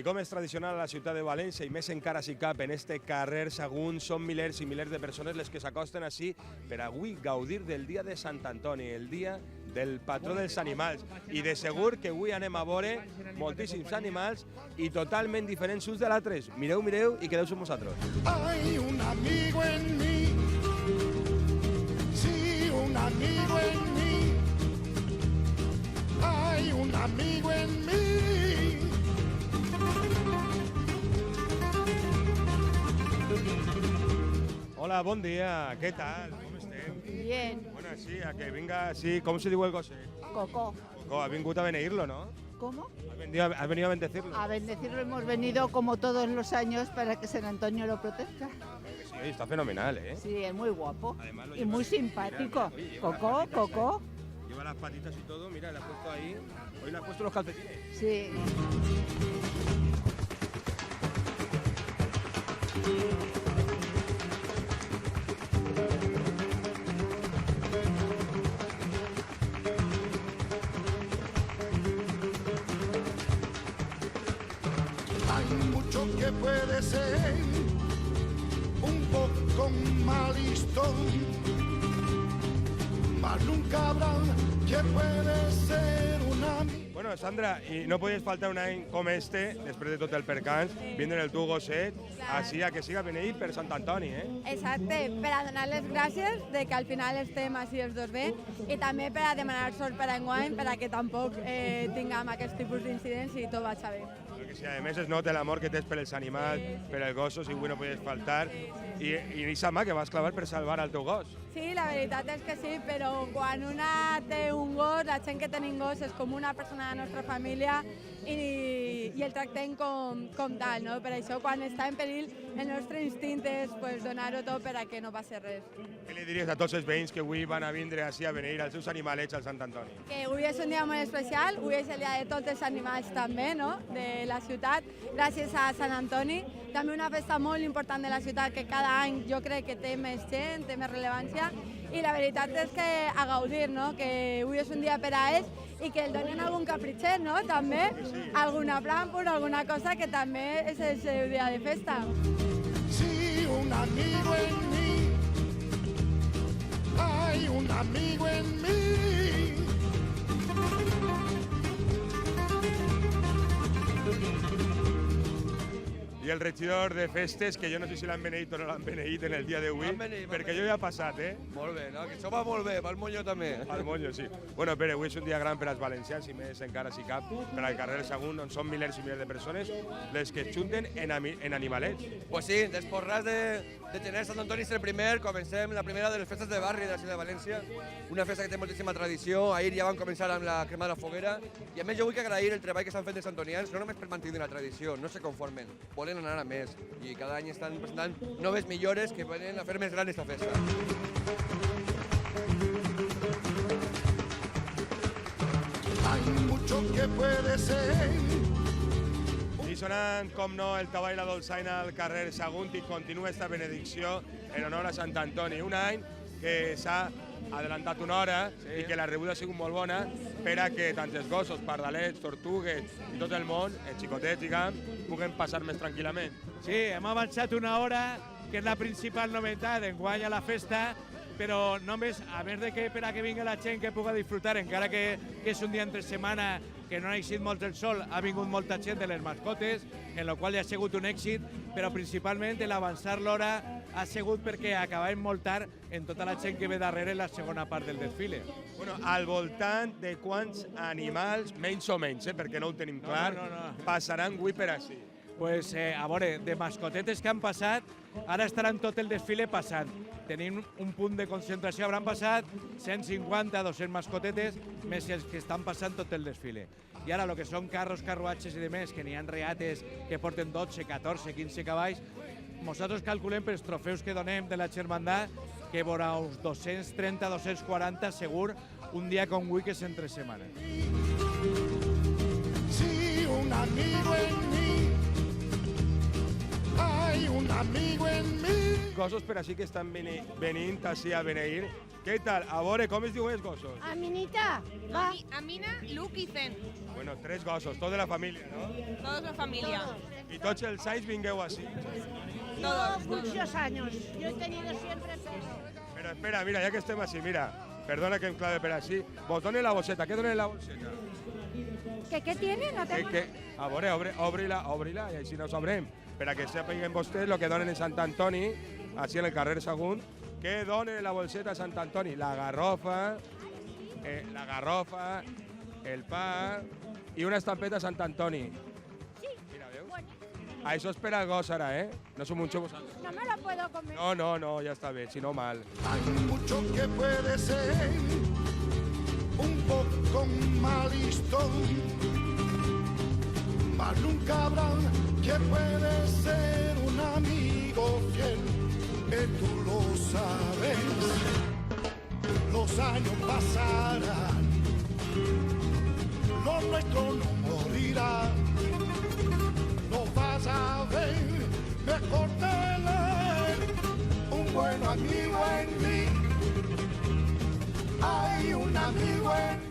com és tradicional a la ciutat de València i més encara si cap en este carrer Sagunt, són milers i milers de persones les que s'acosten així per avui gaudir del dia de Sant Antoni, el dia del patró dels animals. I de segur que avui anem a veure moltíssims animals i totalment diferents uns de l'altres. Mireu, mireu i quedeu-vos amb vosaltres. Hay un amigo en mí, sí, un amigo en mí, hay un amigo en mí. Hola, bon dia, què tal? Com estem? Bien. Bueno, sí, a que vinga, sí, com se diu el gosset? Coco. Coco, ha vingut a beneirlo, ¿no? ¿Cómo? Ha venido a bendecirlo. A bendecirlo hemos venido como todos los años para que San Antonio lo proteja. Sí, está fenomenal, ¿eh? Sí, es muy guapo Además lo y lleva muy de- simpático. Mira, oye, lleva las Coco, patitas, Coco. Lleva las patitas y todo, mira, le ha puesto ahí. Hoy le ha puesto los calcetines. Sí. Hay mucho que puede ser un poco malistón, mas nunca habrá que puede ser un amigo. Bueno, Sandra, i no podies faltar un any com este, després de tot el percans, vindre el tu gosset, així a que siga beneït per Sant Antoni, eh? Exacte, per a donar les gràcies de que al final estem així els dos bé i també per a demanar sort per a enguany per a que tampoc tinguem aquest tipus d'incidents i tot vagi bé. Perquè si a més es nota l'amor que tens per els animals, per els gossos, i avui no podies faltar, i aquesta mà que vas clavar per salvar el teu gos. Sí, la veritat és que sí, però quan una té un gos, la gent que tenim gos és com una persona de la nostra família i el tractem com tal, no? Per això, quan està en perill, el nostre instint és pues, donar-ho tot per a que no passi res. Què li diries a tots els veïns que avui van a vindre així a beneir els seus animalets al Sant Antoni? Que avui és un dia molt especial, avui és el dia de tots els animals també, no? De la ciutat, gràcies a Sant Antoni. També una festa molt important de la ciutat que cada any jo crec que té més gent, té més rellevància i la veritat és que a gaudir, no? Que avui és un dia per a ells i que el donen algun capritxet, no? També, alguna plàmpora, alguna cosa que també és el seu dia de festa. Sí, un amigo en mí, hay un amigo en mí. I el regidor de festes, que jo no sé si l'han beneït o no l'han beneït en el dia d'avui, M'han beneït, perquè jo ja he passat, eh? Molt bé, no? Que això va molt bé, pel Moño també. Al Moño, sí. Bueno, Pere, avui és un dia gran per als valencians i més encara si cap, per al carrer Sagunt, on són milers i milers de persones les que es junten en animalets. Pues sí, desporrats de tener Sant Antoni ser el primer, comencem la primera de les festes de barri de la ciutat de València, una festa que té moltíssima tradició, ahir ja van començar amb la crema de la foguera, i a més jo vull agrair el treball que s'han fet els santonians, no només per mantenir la tradició, no se conformen, volen anar a més, i cada any estan presentant noves millores que venen a fer més gran esta festa. Hay mucho que puede ser. I sonant, com no, el cavall i la dolçaina al carrer Sagunt i continua esta benedicció en honor a Sant Antoni. Un any que s'ha adelantat una hora i que la rebuda ha sigut molt bona per a que tant els gossos, pardalets, tortugues i tot el món, els xicotets, diguem, puguen passar més tranquil·lament. Sí, hem avançat una hora, que és la principal novetat enguany a la festa, però només, a més de que per a que vingui la gent que puga disfrutar, encara que és un dia entre setmana que no ha eixit molt el sol, ha vingut molta gent de les mascotes, en la qual ja ha sigut un èxit, però principalment l'avançar l'hora ha sigut perquè acabàvem molt tard en tota la gent que ve darrere en la segona part del desfile. Bueno, al voltant de quants animals, menys o menys, perquè no ho tenim clar, no. passaran avui per així. Pues, a veure, de mascotetes que han passat, ara estaran tot el desfile passant. Tenim un punt de concentració, hauran passat 150-200 mascotetes, més els que estan passant tot el desfile. I ara, el que són carros, carruatges i demés, que n'hi ha reates que porten 12, 14, 15 cavalls, nosaltres calculem pels trofeus que donem de la germandat que veurà uns 230-240 segur un dia com avui que és entre setmana. Sí, un amigo en mí, hay un amigo en mí. gossos per així que estan venint així a beneir. Què tal? A veure, com es diuen els gossos? Aminita, va. Amina, Luke y Zen. Bueno, 3 gossos, tot de la família, no? Todos la familia. I tots els anys vingueu així. Todos. Muchos años. Yo he tenido siempre perro. Però espera, mira, ja que estem així, mira, perdona que em clave per així, vos donen la bolseta, què donen la bolseta? ¿Qué tiene? No tengo... A veure, obri-la, i així no sabrem, per a que sapiguen vostès el que donen en Sant Antoni, així en el carrer Sagunt, què donen en la bolseta a Sant Antoni? La garrofa, el pa i una estampeta a Sant Antoni. Sí, Mira, veus? buenísimo. Això és per al gos ara, No som un vosaltres. No me lo puedo comer. No, ja està bé, si no mal. Hay mucho que puede ser un poco mal listo, mas nunca habrá que puede ser un amigo fiel, que tú lo sabes. Los años pasarán, lo nuestro no morirá. No vas a ver mejor tener un buen amigo en mí. Hay un amigo en mí.